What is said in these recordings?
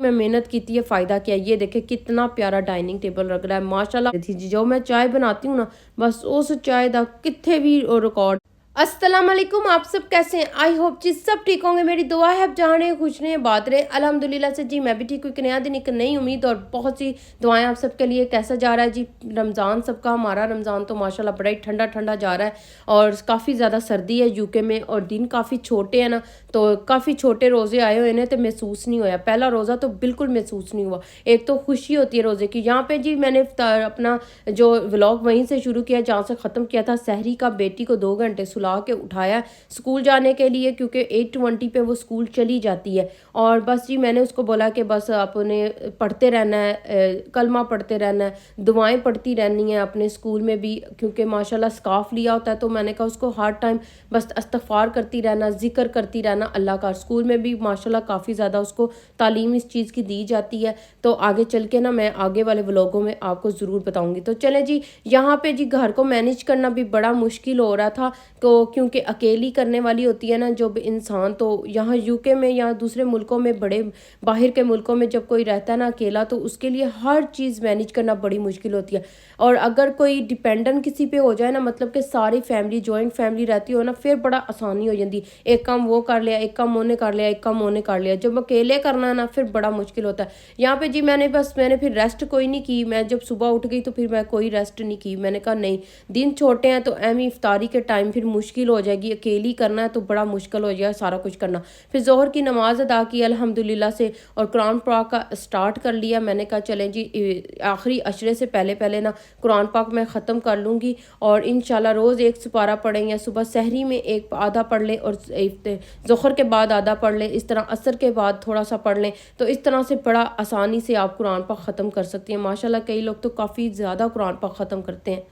मैं मेहनत की थी, ये फ़ायदा क्या है। ये देखे कितना प्यारा डाइनिंग टेबल लग रहा है माशाल्लाह थी जी। जो मैं चाय बनाती हूँ ना, बस उस चाय दा कितने भी रिकॉर्ड। अस्सलाम वालेकुम, आप सब कैसे हैं? आई होप जी सब ठीक होंगे। मेरी दुआ है आप जहाँ रहे खुश रहें बात रहे अल्हम्दुलिल्लाह से जी। मैं भी ठीक हूँ। एक नया दिन, एक नई उम्मीद और बहुत सी दुआएं आप सबके लिए। कैसा जा रहा है जी रमज़ान सबका? हमारा रमज़ान तो माशाल्लाह बड़ा ही ठंडा ठंडा जा रहा है और काफ़ी ज़्यादा सर्दी है यूके में और दिन काफ़ी छोटे हैं ना, तो काफ़ी छोटे रोज़े आए हुए हैं तो महसूस नहीं होया। पहला रोज़ा तो बिल्कुल महसूस नहीं हुआ। एक तो खुशी होती है रोज़े की। यहाँ पे जी मैंने अपना जो व्लॉग वहीं से शुरू किया जहाँ से ख़त्म किया था। सहरी का बेटी को 2 घंटे सुला के उठाया स्कूल जाने के लिए, क्योंकि 8:20 पे वो स्कूल चली जाती है। और बस जी मैंने उसको बोला कि बस आपने पढ़ते रहना है, कलमा पढ़ते रहना है, दुआएं पढ़ती रहनी है अपने स्कूल में भी, क्योंकि माशाल्लाह स्काफ लिया होता है। तो मैंने कहा उसको हर टाइम बस इस्तगफार करती रहना, जिक्र करती रहना अल्लाह का। स्कूल में भी माशाल्लाह काफ़ी ज़्यादा उसको तालीम इस चीज़ की दी जाती है। तो आगे चल के ना मैं आगे वाले व्लॉगों में आपको ज़रूर बताऊंगी। तो चलें जी, यहाँ पे जी घर को मैनेज करना भी बड़ा मुश्किल हो रहा था, तो क्योंकि अकेली करने वाली होती है ना जब इंसान, तो यहाँ यूके में या दूसरे मुल्कों में, बड़े बाहर के मुल्कों में जब कोई रहता है ना अकेला, तो उसके लिए हर चीज़ मैनेज करना बड़ी मुश्किल होती है। और अगर कोई डिपेंडेंट किसी पे हो जाए ना, मतलब कि सारी फैमिली जॉइंट फैमिली रहती हो ना, फिर बड़ा आसानी हो जाती। एक काम वो कर लिया, एक काम उन्हें कर लिया, एक काम उन्हें कर लिया। जब अकेले करना है ना फिर बड़ा मुश्किल होता है। यहाँ पे जी मैंने फिर रेस्ट कोई नहीं की। मैं जब सुबह उठ गई तो फिर मैं कोई रेस्ट नहीं की। मैंने कहा नहीं, दिन छोटे हैं तो एम इफ्तारी के टाइम फिर मुश्किल हो जाएगी। अकेली करना है तो बड़ा मुश्किल हो जाएगा सारा कुछ करना। फिर जोहर की नमाज अदा की अल्हम्दुलिल्लाह से और कुरान पाक का स्टार्ट कर लिया। मैंने कहा चलें जी आखिरी अशरे से पहले पहले ना कुरान पाक मैं ख़त्म कर लूँगी और इंशाल्लाह रोज़ एक सुपारा पढ़ेंगे। सुबह सहरी में एक आधा पढ़ लें और ज़ोहर के बाद आधा पढ़ लें, इस तरह असर के बाद थोड़ा सा पढ़ लें। तो इस तरह से बड़ा आसानी से आप कुरान पाक ख़त्म कर सकती हैं। माशाल्लाह कई लोग तो काफ़ी ज़्यादा कुरान पाक ख़त्म करते हैं।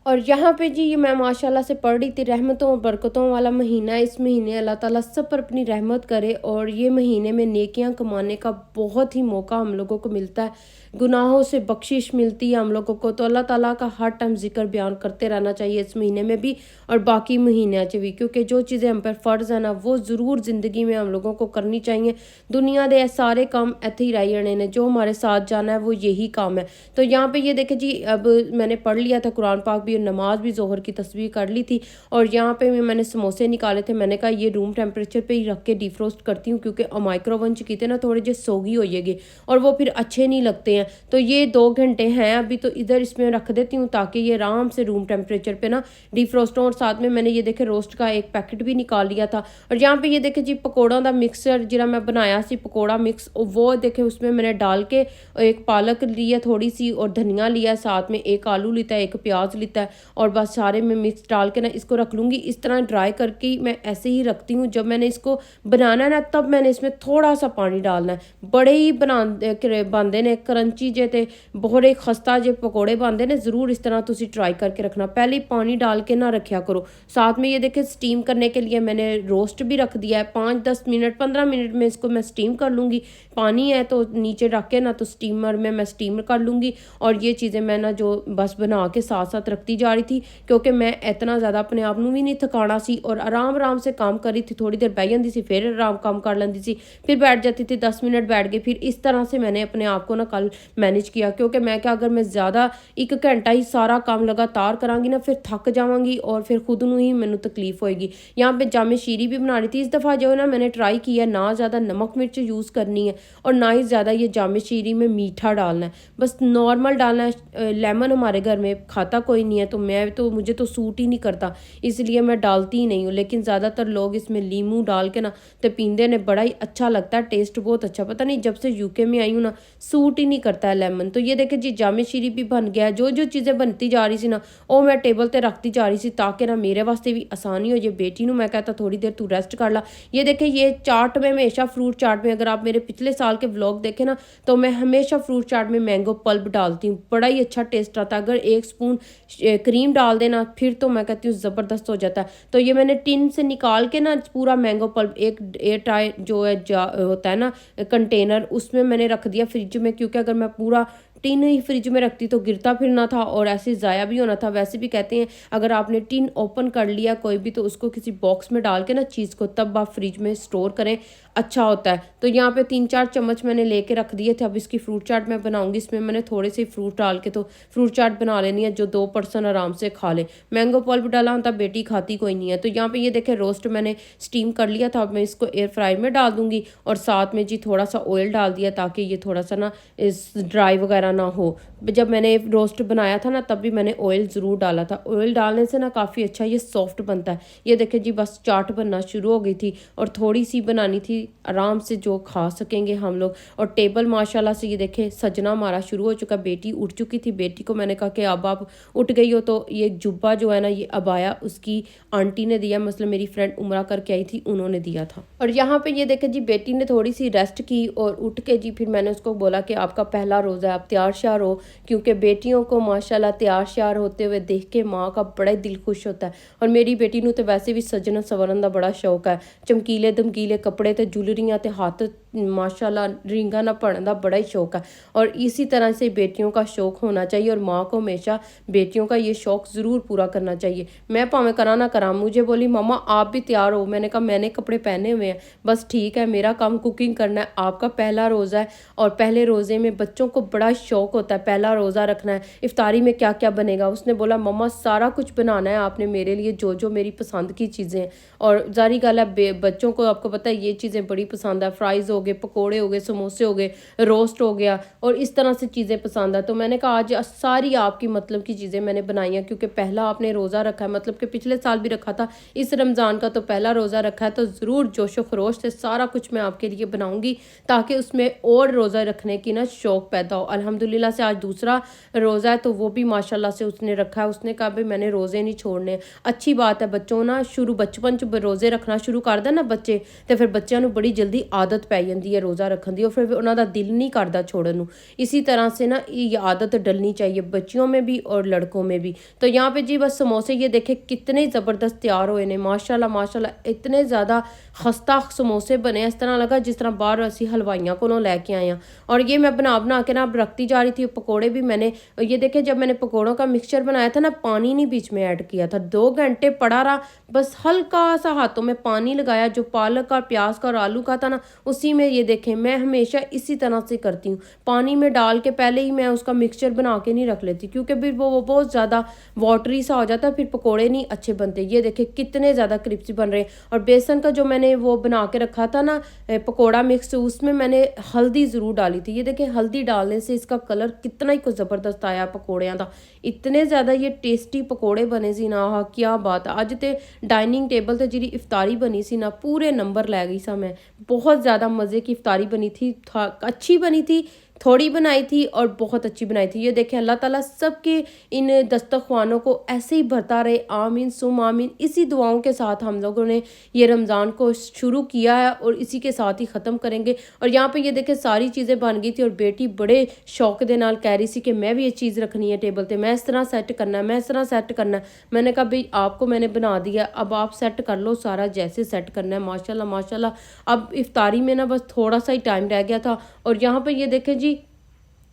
और यहाँ पे जी ये मैं माशाल्लाह से पढ़ रही थी, रहमतों और बरकतों वाला महीना है। इस महीने अल्लाह ताला सब पर अपनी रहमत करे और ये महीने में नेकियां कमाने का बहुत ही मौका हम लोगों को मिलता है, गुनाहों से बख्शिश मिलती है हम लोगों को। तो अल्लाह ताला का हर टाइम जिक्र बयान करते रहना चाहिए इस महीने में भी और बाकी महीनों से भी, क्योंकि जो चीज़ें हम पर फ़र्ज़ है ना वो ज़रूर ज़िंदगी में हम लोगों को करनी चाहिए। दुनिया के सारे काम इत्थे ही रह जाने ने, जो हमारे साथ जाना है वो यही काम है। तो यहाँ पे ये देखे जी, अब मैंने पढ़ लिया था कुरान पाक भी, नमाज भी, जोहर की तस्बीह कर ली थी। और यहाँ पे मैंने समोसे निकाले थे। मैंने कहा ये रूम टेम्परेचर पे ही रख के डिफ्रोस्ट करती हूँ, क्योंकि माइक्रोवन च कीते ना थोड़े जे सोगी हो जाएगी और वो फिर अच्छे नहीं लगते हैं। तो ये 2 घंटे हैं अभी, तो इधर इसमें रख देती हूँ ताकि ये आराम से रूम टेम्परेचर पे ना डिफ्रोस्ट हो। और साथ में मैंने ये देखे रोस्ट का एक पैकेट भी निकाल लिया था। और यहाँ पे ये देखे जी पकौड़ों का मिक्सर जरा मैं बनाया सी, पकौड़ा मिक्स, वो देखे उसमें मैंने डाल के एक पालक लिया थोड़ी सी और धनिया लिया, साथ में एक आलू लिता है, एक प्याज लिता है और बस सारे में मिक्स डाल के ना इसको रख लूँगी। इस तरह ड्राई करके मैं ऐसे ही रखती हूँ। जब मैंने इसको बनाना है ना तब मैंने इसमें थोड़ा सा पानी डालना है। बड़े ही बनते ने क्रंची जे ते बड़े खस्ता जे पकौड़े बनते ने। ज़रूर इस तरह तुसी ट्राई करके रखना। पहले ही पानी डाल के ना रखा करो। साथ में ये देखे स्टीम करने के लिए मैंने रोस्ट भी रख दिया है। 5-10 मिनट 15 मिनट में इसको मैं स्टीम कर लूँगी। पानी है तो नीचे रख के ना तो स्टीमर में मैं स्टीम कर लूँगी। और ये चीज़ें मैं ना जो बस बना के साथ साथ रखती जा रही थी, क्योंकि मैं इतना ज़्यादा अपने आप ਨੂੰ भी नहीं थकाना सी और आराम से काम कर रही थी। थोड़ी देर बह जाती सी, फिर आराम काम कर लेंदी सी, फिर बैठ जाती थी, 10 मिनट बैठ गई। फिर इस तरह से मैंने अपने आप को ना कल मैनेज किया, क्योंकि मैं क्या अगर मैं ज़्यादा 1 घंटा ही सारा काम लगातार करांगी ना फिर थक जावांगी और फिर खुद ਨੂੰ ही मैनू तकलीफ होएगी। यहाँ पे जामे शीरी भी बना रही थी। इस दफ़ा जो है ना मैंने ट्राई किया ना ज़्यादा नमक मिर्च यूज़ करनी है और ना ही ज़्यादा ये जामे शीरी में मीठा डालना है, बस नॉर्मल डालना है। लेमन हमारे घर में खाता कोई नहीं है तो मुझे तो सूट ही नहीं करता, इसलिए मैं डालती ही नहीं हूँ। लेकिन ज़्यादातर लोग इसमें लीमू डाल के ना तो पींदे ने, बड़ा ही अच्छा लगता है, टेस्ट बहुत अच्छा। पता नहीं जब से यूके में आई हूँ ना सूट ही नहीं करता है लेमन। तो ये देखे जी जामे शीरी भी बन गया। जो जो चीज़ें बनती जा रही सी ना वो मैं टेबल पर रखती जा रही सी ताकि ना मेरे वास्ते भी आसानी हो जाए। बेटी ਨੂੰ मैं कहता थोड़ी देर तू रेस्ट कर ला। ये देखे ये चाट में हमेशा फ्रूट चाट में, अगर आप मेरे पिछले साल के व्लॉग देखे ना तो मैं हमेशा फ्रूट चाट में मैंगो पल्प डालती हूँ, बड़ा ही अच्छा टेस्ट आता है। अगर 1 स्पून क्रीम डाल देना फिर तो मैं कहती हूँ ज़बरदस्त हो जाता है। तो ये मैंने टिन से निकाल के ना पूरा मैंगो पल्प एक एयर टाइट जो है होता है ना कंटेनर, उसमें मैंने रख दिया फ्रिज में, क्योंकि अगर मैं पूरा टिन ही फ्रिज में रखती तो गिरता फिरना था और ऐसे ज़ाया भी होना था। वैसे भी कहते हैं अगर आपने टिन ओपन कर लिया कोई भी तो उसको किसी बॉक्स में डाल के ना चीज़ को तब आप फ्रिज में स्टोर करें, अच्छा होता है। तो यहाँ पे 3-4 चम्मच मैंने लेके रख दिए थे। अब इसकी फ्रूट चाट मैं बनाऊँगी। इसमें मैंने थोड़े से फ्रूट डाल के तो फ्रूट चाट बना लेनी है जो 2 पर्सन आराम से खा ले। मैंगो पल्प डाला होता बेटी खाती कोई नहीं है। तो यहाँ पे ये देखें रोस्ट मैंने स्टीम कर लिया था। अब मैं इसको एयर फ्रायर में डाल दूँगी और साथ में जी थोड़ा-सा ऑयल डाल दिया ताकि ये थोड़ा-सा ना इस ड्राई वगैरह ना हो। जब मैंने रोस्ट बनाया था ना तब भी मैंने ऑयल ज़रूर डाला था। ऑयल डालने से ना काफ़ी अच्छा ये सॉफ्ट बनता है। ये देखें जी बस चाट बनना शुरू हो गई थी और थोड़ी-सी बनानी थी आराम से जो खा सकेंगे हम लोग। और टेबल माशाल्लाह से ये देखें सजना हमारा शुरू हो चुका। बेटी उठ चुकी थी। बेटी को मैंने कहा कि अब आप उठ गई हो तो ये जुब्बा जो है ना ये अबाया उसकी आंटी ने दिया, मतलब मेरी फ्रेंड उम्रा करके आई थी उन्होंने दिया था। और यहाँ पे ये देखें जी बेटी ने थोड़ी सी रेस्ट की और उठ के जी फिर मैंने उसको बोला कि आपका पहला रोज़ा है, आप तैयार श्यार हो, क्योंकि बेटियों को माशाल्लाह तैयार श्यार होते हुए देख के माँ का बड़ा ही दिल खुश होता है। और मेरी बेटी नूं तो वैसे भी सजन सवरन का बड़ा शौक है। चमकीले दमकीले कपड़े ते ज्वैलरियां ते हत्थ माशाल्लाह रिंगा ना पड़न का बड़ा ही शौक है। और इसी तरह से बेटियों का शौक होना चाहिए और माँ को हमेशा बेटियों का ये शौक ज़रूर पूरा करना चाहिए। मैं भावें करा ना करा, मुझे बोली मम्मा आप भी तैयार हो। मैंने कहा मैंने कपड़े पहने हुए हैं, बस ठीक है, मेरा काम कुकिंग करना है। आपका पहला रोज़ा है और पहले रोज़े में बच्चों को बड़ा शौक होता है, पहला रोज़ा रखना है, इफ्तारी में क्या क्या बनेगा। उसने बोला मम्मा सारा कुछ बनाना है आपने मेरे लिए, जो जो मेरी पसंद की चीज़ें हैं। और जारी गल है बच्चों को आपको पता है ये चीज़ें बड़ी पसंद है। फ्राइज़ हो गए, पकोड़े हो गए, समोसे हो गए, रोस्ट हो गया और इस तरह से चीज़ें पसंद है। तो मैंने कहा आज सारी आपकी मतलब की चीज़ें मैंने बनाई हैं, क्योंकि पहला आपने रोज़ा रखा है, मतलब कि पिछले साल भी रखा था, इस रमज़ान का तो पहला रोज़ा रखा है। तो ज़रूर जोशो खरोश से सारा कुछ मैं आपके लिए बनाऊँगी ताकि उसमें और रोज़ा रखने की ना शौक़ पैदा हो। अल्हम्दुलिल्लाह से आज दूसरा रोज़ा है तो वो भी माशाल्लाह से उसने रखा है। उसने कहा भाई मैंने रोज़े नहीं छोड़ने। अच्छी बात है, बच्चों ना शुरू बचपन च रोज़े रखना शुरू कर दें ना बच्चे तो फिर बच्चों ਨੂੰ बड़ी जल्दी आदत पै जाती है रोज़ा रखने की और फिर उन्हों का दिल नहीं करता छोड़न ਨੂੰ। इसी तरह से ना ये आदत डलनी चाहिए बच्चियों में भी और लड़कों में भी। तो यहाँ पे जी बस समोसे ये देखे कितने ज़बरदस्त तैयार हुए ने माशाल्लाह माशाल्लाह। इतने ज़्यादा खस्ता समोसे बने, इस तरह लगा जिस तरह बाहर असी हलवाइयों को लैके आए हैं। और ये मैं बना के ना अब रखती जा रही थी। पकोड़े भी मैंने ये देखे, जब मैंने पकोड़ों का मिक्सचर बनाया था ना पानी नहीं बीच में ऐड किया था, 2 घंटे पड़ा रहा, बस हल्का सा हाथों में पानी लगाया। जो पालक और प्याज का और आलू का था ना उसी में ये देखें मैं हमेशा इसी तरह से करती हूँ, पानी में डाल के पहले ही मैं उसका मिक्सचर बना के नहीं रख लेती, क्योंकि फिर वो बहुत ज़्यादा वाटरी सा हो जाता है, फिर पकोड़े नहीं अच्छे बनते। ये देखें कितने ज़्यादा क्रिस्पी बन रहे हैं। और बेसन का जो मैंने वो बना के रखा था ना पकोड़ा मिक्स, उसमें मैंने हल्दी ज़रूर डाली थी। ये देखें हल्दी डालने से इसका कलर कितना ही कुछ ज़बरदस्त आया पकौड़ियाँ का। इतने ज़्यादा ये टेस्टी पकौड़े बने सी ना, हाँ क्या बात है। अज तो डाइनिंग टेबल ते जी इफ्तारी बनी सी ना पूरे नंबर लै गई सा मैं। बहुत ज़्यादा मज़े की इफ्तारी बनी थी, अच्छी बनी थी, थोड़ी बनाई थी और बहुत अच्छी बनाई थी। ये देखें अल्लाह ताला सबके इन दस्तरख्वानों को ऐसे ही भरता रहे, आमीन सुम आमीन। इसी दुआओं के साथ हम लोगों ने ये रमज़ान को शुरू किया है और इसी के साथ ही ख़त्म करेंगे। और यहाँ पे ये देखें सारी चीज़ें बन गई थी और बेटी बड़े शौक के नाल कह रही सी कि मैं भी ये चीज़ रखनी है टेबल पर, मैं इस तरह सैट करना है, मैं इस तरह सैट करना है। मैंने कहा भाई आपको मैंने बना दिया, अब आप सेट कर लो सारा जैसे सेट करना है। माशाल्लाह माशाल्लाह। अब इफ्तारी में ना बस थोड़ा सा ही टाइम रह गया था। और यहाँ पर ये देखें जी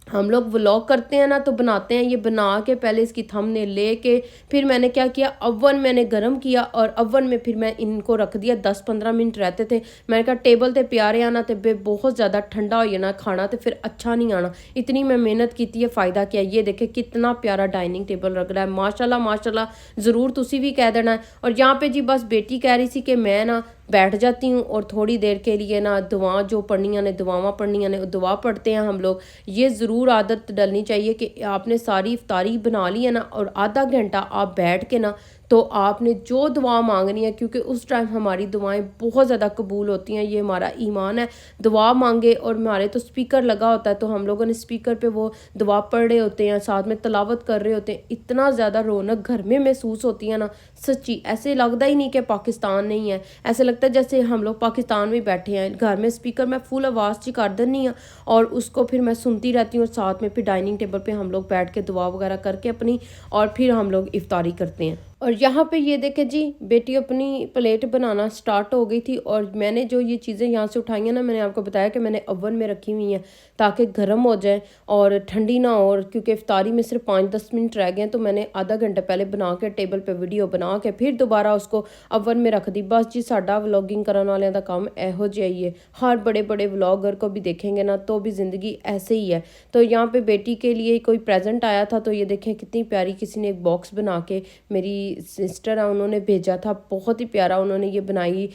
हम लोग व्लॉग करते हैं ना तो बनाते हैं, ये बना के पहले इसकी थंबनेल लेके फिर मैंने क्या किया, अवन मैंने गर्म किया और अवन में फिर मैं इनको रख दिया। 10-15 मिनट रहते थे। मैंने कहा टेबल ते प्यारे आना तो बहुत ज़्यादा ठंडा हो जाना खाना तो फिर अच्छा नहीं आना। इतनी मैं मेहनत की है, फ़ायदा क्या। ये देखे कितना प्यारा डाइनिंग टेबल लग रहा है माशाल्लाह माशाल्लाह। ज़रूर तुसी भी कह देना है। और यहाँ पे जी बस बेटी कह रही थी कि मैं ना बैठ जाती हूँ और थोड़ी देर के लिए ना दुआ जो पढ़नियाँ ने दुआवां पढ़नियाँ ने दुआ पढ़ते हैं हम लोग। ये ज़रूर आदत डलनी चाहिए कि आपने सारी इफ्तारी बना ली है ना और आधा घंटा आप बैठ के ना तो आपने जो दुआ मांगनी है, क्योंकि उस टाइम हमारी दुआएं बहुत ज़्यादा कबूल होती हैं। ये हमारा ईमान है। दुआ मांगे और हमारे तो स्पीकर लगा होता है तो हम लोगों ने स्पीकर पे वो दुआ पढ़ रहे होते हैं, साथ में तलावत कर रहे होते हैं। इतना ज़्यादा रौनक घर में महसूस होती है ना, सच्ची ऐसे लगता ही नहीं कि पाकिस्तान नहीं है, ऐसे लगता है जैसे हम लोग पाकिस्तान में बैठे हैं। घर में स्पीकर मैं फुल आवाज़ च कर देनी हाँ और उसको फिर मैं सुनती रहती हूँ और साथ में फिर डाइनिंग टेबल पर हम लोग बैठ के दुआ वगैरह करके अपनी और फिर हम लोग इफ्तारी करते हैं। और यहाँ पे ये देखें जी, बेटी अपनी प्लेट बनाना स्टार्ट हो गई थी और मैंने जो ये चीज़ें यहाँ से उठाई हैं ना, मैंने आपको बताया कि मैंने ओवन में रखी हुई हैं ताकि गर्म हो जाए और ठंडी ना हो। और क्योंकि इफ्तारी में सिर्फ 5-10 मिनट रह गए हैं तो मैंने आधा घंटा पहले बना के टेबल पे वीडियो बना के फिर दोबारा उसको ओवन में रख दी। बस जी साडा व्लॉगिंग करने वाले का काम एहो जिहा ही है। हर बड़े बड़े व्लॉगर को भी देखेंगे ना तो भी ज़िंदगी ऐसे ही है। तो यहाँ पे बेटी के लिए कोई प्रेजेंट आया था, तो ये देखें कितनी प्यारी किसी ने एक बॉक्स बना के, मेरी सिस्टर है उन्होंने भेजा था, बहुत ही प्यारा उन्होंने ये बनाई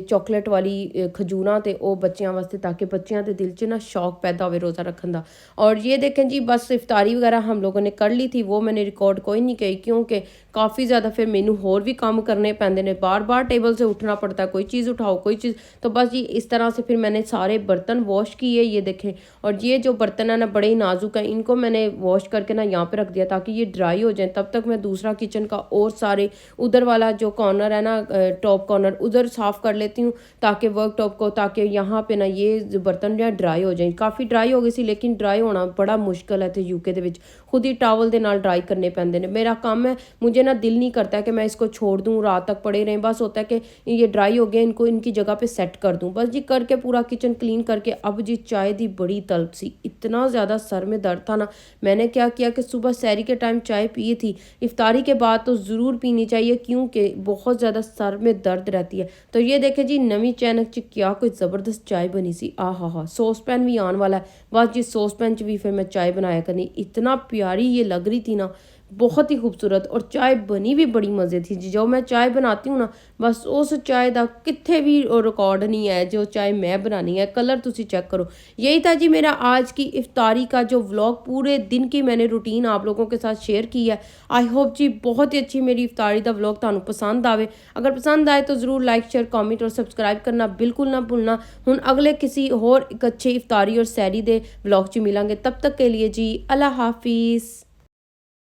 चॉकलेट वाली खजूरा ते वो बच्चों वास्ते, ताकि बच्चों के दिल च ना शौक पैदा हो रोज़ा रखने का। और ये देखें जी, बस इफ्तारी वगैरह हम लोगों ने कर ली थी, वो मैंने रिकॉर्ड कोई नहीं की क्योंकि काफ़ी ज़्यादा फिर मैनू होर भी काम करने पैंदे ने, बार बार टेबल से उठना पड़ता है, कोई चीज़ उठाओ कोई चीज़। तो बस जी इस तरह से फिर मैंने सारे बर्तन वॉश किए, ये देखें। और ये जो बर्तन है ना बड़े ही नाजुक है, इनको मैंने वॉश करके ना यहाँ पे रख दिया ताकि ये ड्राई हो जाए। तब तक मैं दूसरा किचन का और सारे उधर वाला जो कॉर्नर है ना, टॉप कॉर्नर उधर साफ़ कर लेती हूँ ताकि वर्क टॉप को, ताकि यहाँ पे ना ये बर्तन जो ड्राई हो जाए। काफ़ी ड्राई हो गई सी, लेकिन ड्राई होना बड़ा मुश्किल है तो यूके ਦੇ ਵਿੱਚ खुद ही टावल ਦੇ ਨਾਲ ड्राई करने पैंदे ने। मेरा काम है, मुझे ना दिल नहीं करता है कि मैं इसको छोड़ दूँ रात तक पड़े रहें, बस होता है कि ये ड्राई हो गया, इनको इनकी जगह पे सेट कर दूँ। बस जी करके पूरा किचन क्लीन करके अब जी चाय दी बड़ी तलब सी, इतना ज़्यादा सर में दर्द था ना। मैंने क्या किया कि सुबह सैरी के टाइम चाय पी थी, इफ्तारी के बाद तो ज़रूर पीनी चाहिए क्योंकि बहुत ज़्यादा सर में दर्द रहती है। तो ये देखें जी नवी चैनक च क्या कोई ज़बरदस्त चाय बनी सी, आ हा सॉस पैन भी आने वाला है। बस जी सॉस पैन च भी फिर मैं चाय बनाया करनी, इतना प्यारी ये लग रही थी ना, बहुत ही खूबसूरत। और चाय बनी भी बड़ी मज़े थी जी। जो मैं चाय बनाती हूँ ना, बस उस चाय का कितने भी रिकॉर्ड नहीं है जो चाय मैं बनानी है। कलर तुसी चेक करो। यही था जी मेरा आज की इफ्तारी का जो व्लॉग, पूरे दिन की मैंने रूटीन आप लोगों के साथ शेयर की है। आई होप जी बहुत ही अच्छी मेरी इफ्तारी का व्लॉग थानू पसंद आवे। अगर पसंद आए तो ज़रूर लाइक शेयर कॉमेंट और सब्सक्राइब करना बिल्कुल ना भूलना। हुण अगले किसी होर एक अच्छे इफ्तारी और सैरी दे व्लॉग च मिलांगे, तब तक के लिए जी अल्लाह हाफिज़।